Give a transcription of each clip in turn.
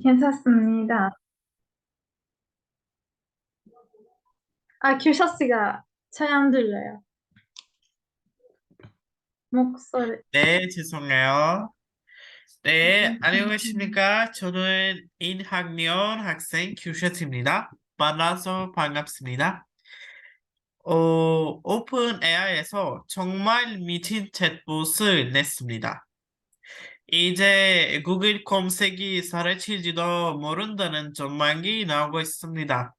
괜찮습니다. 규셔 씨가 잘 안 들려요. 목소리. 네, 죄송해요. 네, 괜찮습니다. 안녕하십니까. 저는 1학년 학생 규셔츠입니다. 만나서 반갑습니다. 오픈 AI에서 정말 미친 챗봇을 냈습니다. 이제 구글 검색이 사라질지도 모른다는 전망이 나오고 있습니다.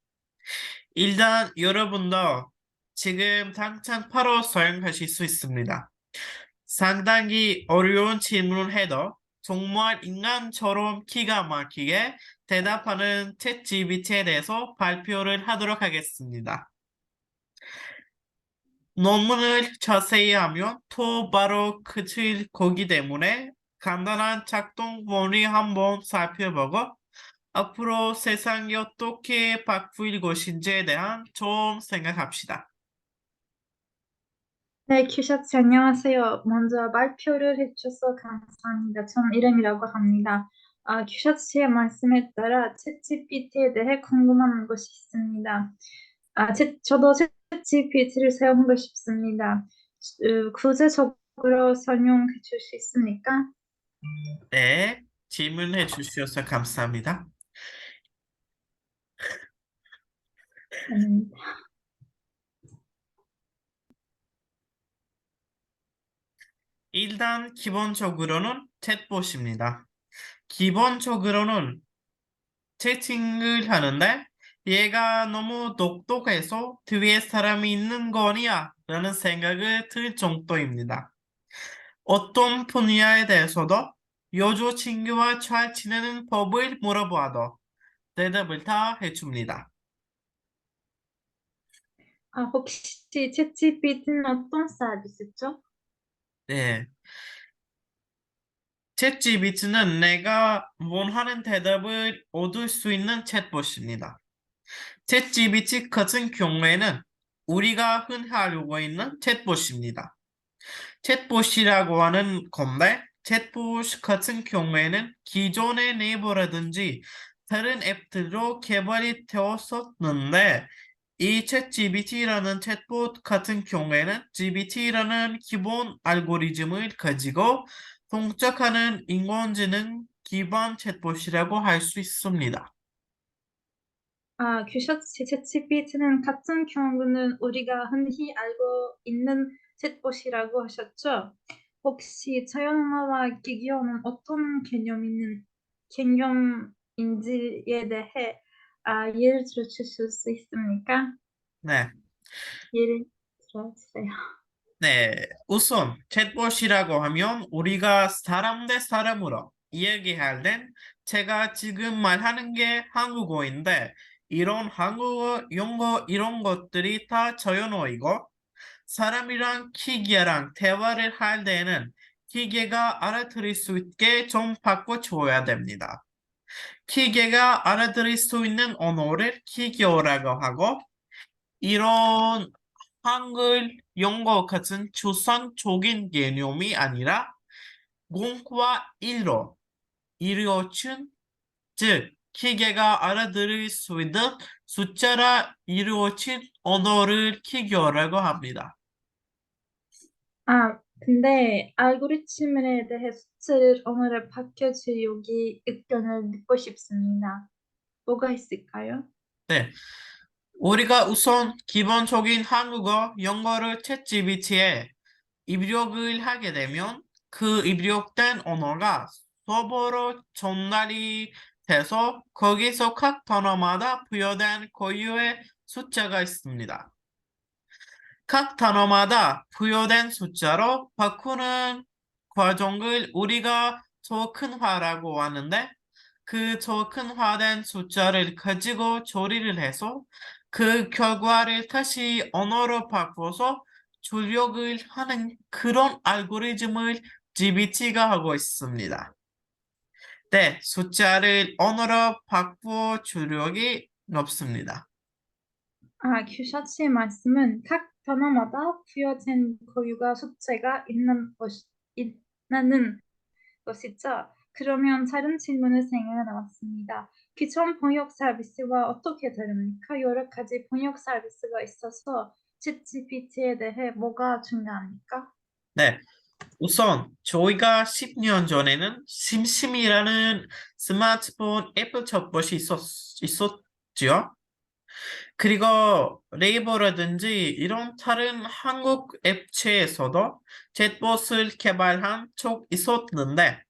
일단 여러분도 지금 당장 바로 사용하실 수 있습니다. 상당히 어려운 질문을 해도 정말 인간처럼 기가 막히게 대답하는 챗GPT에 대해서 발표를 하도록 하겠습니다. 논문을 자세히 하면 또 바로 끝일 거기 때문에 간단한 작동 원리 한번 살펴보고 앞으로 세상이 어떻게 바뀔 것인지에 대한 좀 생각합시다. 네, 규셔 씨 안녕하세요. 먼저 발표를 해주셔서 감사합니다. 전 이름이라고 합니다. 규셔 씨의 말씀에 따라 챗GPT에 대해 궁금한 것이 있습니다. 저도 챗GPT를 사용하고 싶습니다. 구체적으로 설명해 줄 수 있습니까? 네, 질문해 주셔서 감사합니다. 음, 일단 기본적으로는 챗봇입니다. 기본적으로는 채팅을 하는데 얘가 너무 똑똑해서 뒤에 사람이 있는 거냐 라는 생각을 들 정도입니다. 어떤 분야에 대해서도 여자친구와 잘 지내는 법을 물어봐도 대답을 다 해줍니다. 혹시 챗GPT는 어떤 서비스죠? 네. 챗GPT는 내가 원하는 대답을 얻을 수 있는 챗봇입니다. 챗GPT 같은 경우에는 우리가 흔히 알고 있는 챗봇입니다. 챗봇이라고 하는 건데, 챗봇 같은 경우에는 기존의 네이버라든지 다른 앱들로 개발이 되었었는데, 이 챗GPT라는 챗봇 같은 경우에는 GPT라는 기본 알고리즘을 가지고 동작하는 인공지능 기반 챗봇이라고 할 수 있습니다. 규셔츠 챗GPT는 같은 경우는 우리가 흔히 알고 있는 챗봇이라고 하셨죠? 혹시 자연어와 기계어는 어떤 개념인지에 대해 예를 들어 주실 수 있습니까? 네. 예를 들어 주세요. 네, 우선 챗봇이라고 하면 우리가 사람 대 사람으로 이야기할 땐 제가 지금 말하는 게 한국어인데 이런 한국어, 영어 이런 것들이 다 자연어이고 사람이랑 기계랑 대화를 할 때는 기계가 알아들을 수 있게 좀 바꿔줘야 됩니다. 기계가 알아들을 수 있는 언어를 기계어라고 하고 이런 한글, 영어 같은 추상적인 개념이 아니라 공과 일로 이루어진 즉 기계가 알아들을 수 있는 숫자라 이루어진 언어를 기계어라고 합니다. 근데 알고리즘에 대해 수치를 언어를 바뀌어줄 여기 의견을 듣고 싶습니다. 뭐가 있을까요? 네, 우리가 우선 기본적인 한국어, 영어를 챗GPT에 입력을 하게 되면 그 입력된 언어가 서버로 전달이 돼서 거기서 각 단어마다 부여된 고유의 숫자가 있습니다. 각 단어마다 부여된 숫자로 바꾸는 과정을 우리가 토큰화라고 하는데 그 토큰화된 숫자를 가지고 조리를 해서 그 결과를 다시 언어로 바꿔서 출력을 하는 그런 알고리즘을 GPT가 하고 있습니다. 네, 숫자를 언어로 바꿔 출력이 없습니다. 규셔츠의 말씀은 각 단어마다 부여된 고유가 숫자가 있는 것이죠. 그러면 다른 질문을 생각해 왔습니다. 기존 번역 서비스와 어떻게 다릅니까? 여러 가지 번역 서비스가 있어서 챗GPT에 대해 뭐가 중요합니까? 네, 우선 저희가 10년 전에는 심심이라는 스마트폰 애플 챗봇이 있었지요. 그리고 네이버라든지 이런 다른 한국 앱체에서도 챗봇을 개발한 쪽 있었는데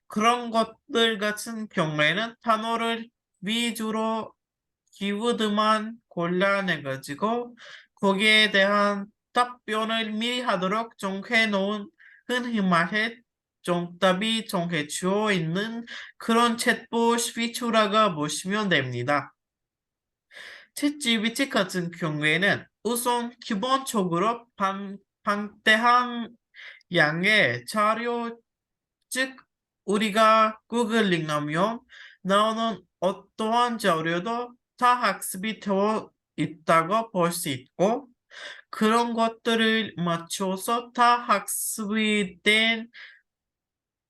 그런 것들 같은 경우에는 단어를 위주로 키워드만 골라내가지고 거기에 대한 답변을 미리 하도록 정해 놓은 흔히 말해 정답이 정해져 있는 그런 챗봇 피처라고 보시면 됩니다. 챗GPT 같은 경우에는 우선 기본적으로 방대한 양의 자료, 즉 우리가 구글링하면 나오는 어떠한 자료도 다 학습이 되어 있다고 볼 수 있고 그런 것들을 맞춰서 다 학습이 된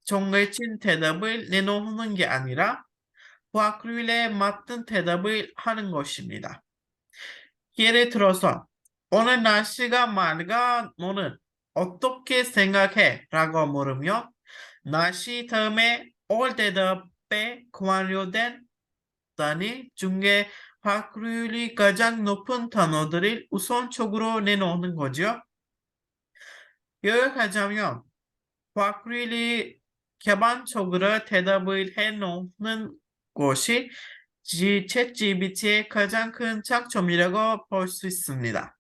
정해진 대답을 내놓는 게 아니라 과학률에 맞는 대답을 하는 것입니다. 예를 들어서 오늘 날씨가 맑아 너는 어떻게 생각해? 라고 물으면 날씨 다음에 올 대답에 관련된 단위 중에 확률이 가장 높은 단어들을 우선적으로 내놓는 거죠. 요약하자면 확률이 기본적으로 대답을 해놓는 것이 챗GPT의 가장 큰 장점이라고 볼 수 있습니다.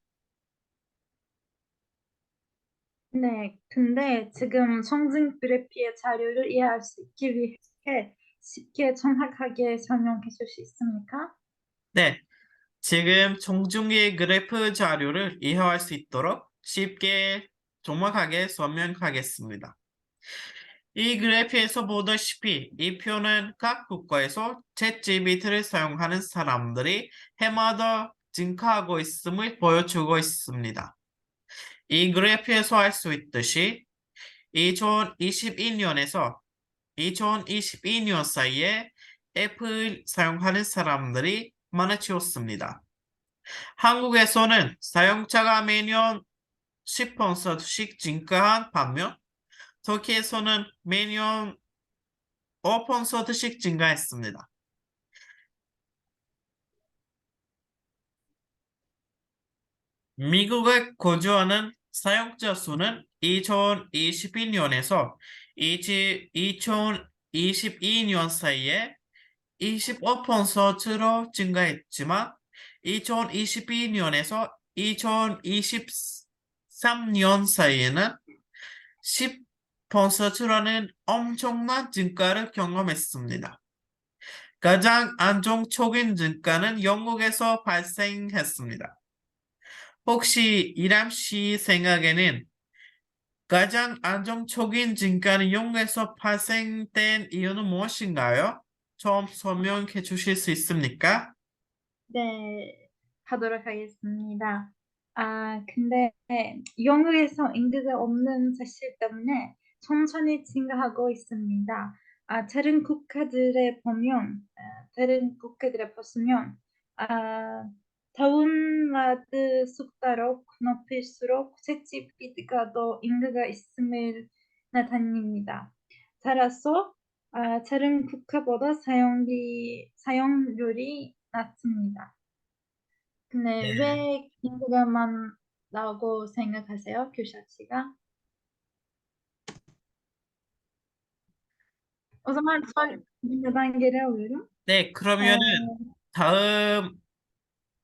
네, 근데 지금 성진 그래피의 자료를 이해할 수 있기 위해 쉽게 정확하게 설명해 줄 수 있습니까? 네, 지금 종중의 그래프 자료를 이해할 수 있도록 쉽게 정확하게 설명하겠습니다. 이 그래프에서 보다시피 이 표는 각 국가에서 챗GPT를 사용하는 사람들이 해마다 증가하고 있음을 보여주고 있습니다. 이 그래프에서 알 수 있듯이 2022년에서 2022년 사이에 앱을 사용하는 사람들이 많아지었습니다. 한국에서는 사용자가 매년 10%씩 증가한 반면 터키에서는 매년 5%씩 증가했습니다. 미국에 거주하는 사용자 수는 2022년에서 2022년 사이에 25%로 증가했지만 2022년에서 2023년 사이에는 10%라는 엄청난 증가를 경험했습니다. 가장 안정적인 증가는 영국에서 발생했습니다. 혹시 이람 씨 생각에는 가장 안정적인 증가는 영국에서 발생된 이유는 무엇인가요? 좀 설명해 주실 수 있습니까? 네, 하도록 하겠습니다. 근데 영국에서 인구가 없는 사실 때문에 천천히 증가하고 있습니다. 다른 국가들에 보시면, 다운로드 속도로 높일수록 챗GPT가 더 인구가 있음을 나타냅니다. 따라서 다른 국가보다 사용률이 낮습니다. 근데 네. 왜 인구가 많다고 생각하세요, 규샷 씨가? O zaman neden geri alıyorum. 네, 그러면은 다음,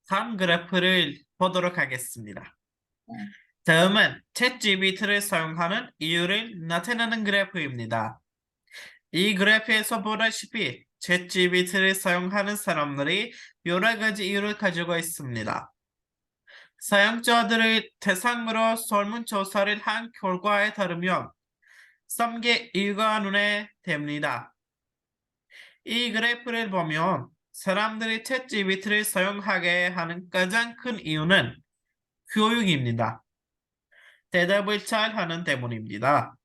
다음 그래프를 보도록 하겠습니다. 네. 다음은 챗GPT를 사용하는 이유를 나타내는 그래프입니다. 이 그래프에서 보다시피 챗GPT를 사용하는 사람들이 여러 가지 이유를 가지고 있습니다. 사용자들을 대상으로 설문조사를 한 결과에 따르면 3개 이유가 눈에 띕니다. 이 그래프를 보면 사람들이 챗GPT를 사용하게 하는 가장 큰 이유는 교육입니다. 대답을 잘 하는 때문입니다.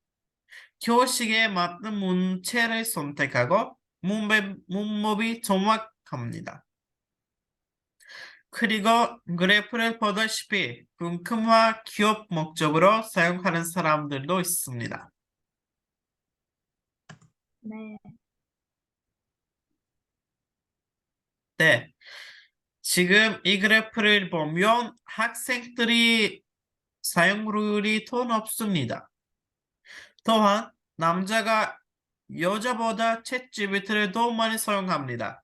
교식에 맞는 문체를 선택하고 문법이 정확합니다. 그리고 그래프를 보다시피 궁금화 기업 목적으로 사용하는 사람들도 있습니다. 네, 네, 지금 이 그래프를 보면 학생들이 사용률이 더 높습니다. 또한 남자가 여자보다 챗GPT를 더 많이 사용합니다.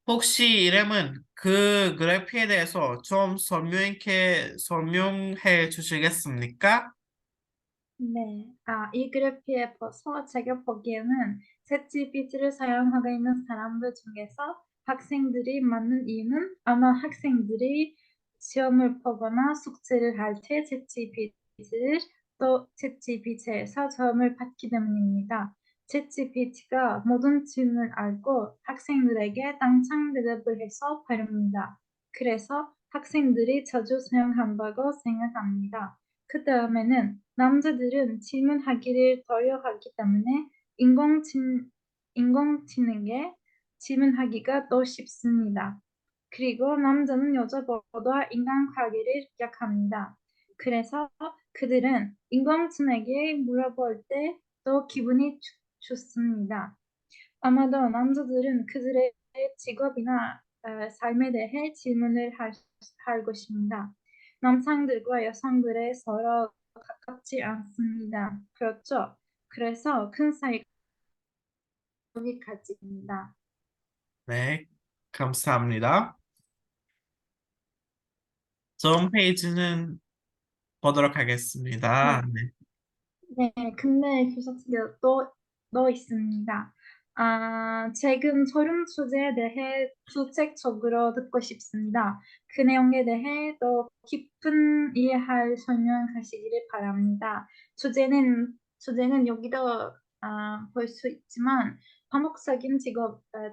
혹시 이름은 그 그래프에 대해서 좀 설명해 주시겠습니까? 네. 이 그래프에 봐서 제가 보기에는 챗GPT를 사용하고 있는 사람들 중에서 학생들이 많은 이유는 아마 학생들이 시험을 보거나 숙제를 할 때 챗GPT에서 도움을 받기 때문입니다. 챗GPT가 모든 질문을 알고 학생들에게 당장 대답을 해서 바릅니다. 그래서 학생들이 자주 사용한다고 생각합니다. 그 다음에는 남자들은 질문하기를 어려워하기 때문에 인공지능에 질문하기가 더 쉽습니다. 그리고 남자는 여자보다 인간관계를 약합니다. 그래서 그들은 인공지능에게 물어볼 때 더 기분이 좋습니다. 아마도 남자들은 그들의 직업이나 삶에 대해 질문을 할 것입니다. 남성들과 여성들의 서로 가깝지 않습니다. 그렇죠? 그래서 큰 차이가 여기까지입니다. 네, 감사합니다. 다음 페이지는 보도록 하겠습니다. 네. 네. 네, 근데 교사님께서 또 있습니다. 최근 소름 소재에 대해 구체적으로 듣고 싶습니다. 그 내용에 대해 더 깊은 이해할 설명하시기를 바랍니다. 주제는 여기도 볼 수 있지만 반복적인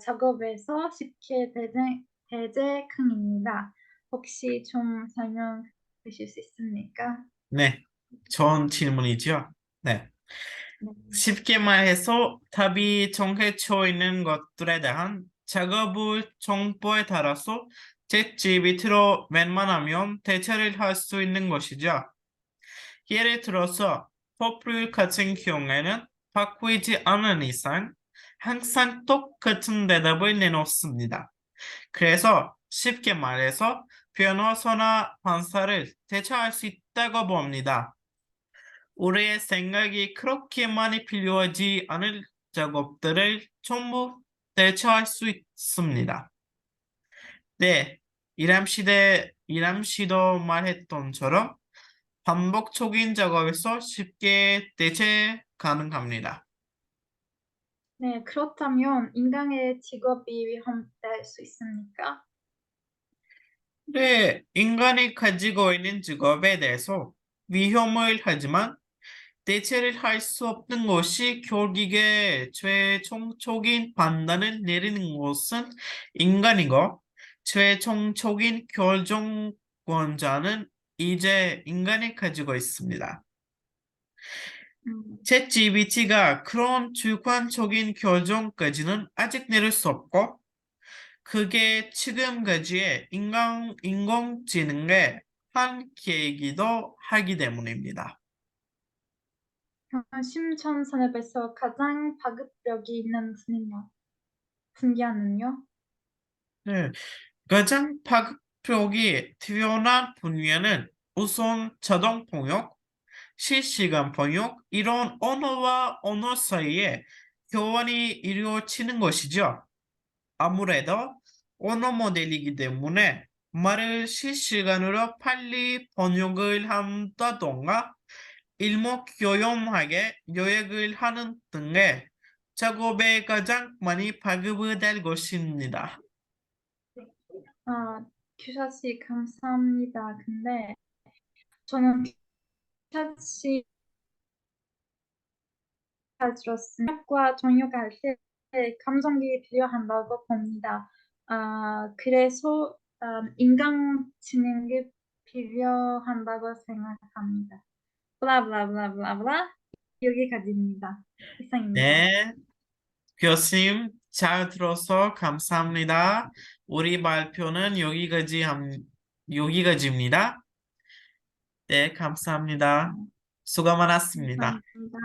작업에서 쉽게 대재형입니다. 혹시 좀 설명해 주실 수 있습니까? 네, 좋은 질문이죠. 네. 네. 쉽게 말해서 답이 정해져 있는 것들에 대한 작업의 정보에 따라서 챗GPT로 웬만하면 대체를 할 수 있는 것이죠. 예를 들어서 퍼플 같은 경우에는 바꾸지 않은 이상 항상 똑같은 대답을 내놓습니다. 그래서 쉽게 말해서 변호사나 판사를 대체할 수 있다고 봅니다. 우리의 생각이 그렇게 많이 필요하지 않을 작업들을 전부 대처할 수 있습니다. 네, 이람씨도 말했던처럼 반복적인 작업에서 쉽게 대체 가능합니다. 네, 그렇다면 인간의 직업이 위험될 수 있습니까? 네, 인간이 가지고 있는 직업에 대해서 위험을 하지만 대체를 할 수 없는 것이 결국에 최종적인 판단을 내리는 것은 인간이고 최종적인 결정권자는 이제 인간이 가지고 있습니다. 음, 챗GPT가 그런 주관적인 결정까지는 아직 내릴 수 없고 그게 지금까지의 인공지능의 한 계기도 하기 때문입니다. 심천산업에서 가장 파급력이 있는 분야는요? 네, 가장 파급력이 뛰어난 분야는 우선 자동 번역, 실시간 번역, 이런 언어와 언어 사이에 교환이 이루어지는 것이죠. 아무래도 언어 모델이기 때문에 말을 실시간으로 빨리 번역을 한다던가 일목요연하게 요약을 하는 등의 작업에 가장 많이 파급될 것입니다. 규샤씨 감사합니다. 근데 저는 규샤씨 잘 들었습니다. 과 동역할 때 감정이 필요한다고 봅니다. 그래서 인공지능이 필요한다고 생각합니다. blah blah blah blah blah. 여기까지입니다. 이상입니다. 네, 교수님 잘 들어서 감사합니다. 우리 발표는 여기까지입니다. 네, 감사합니다. 수고 많았습니다. 감사합니다.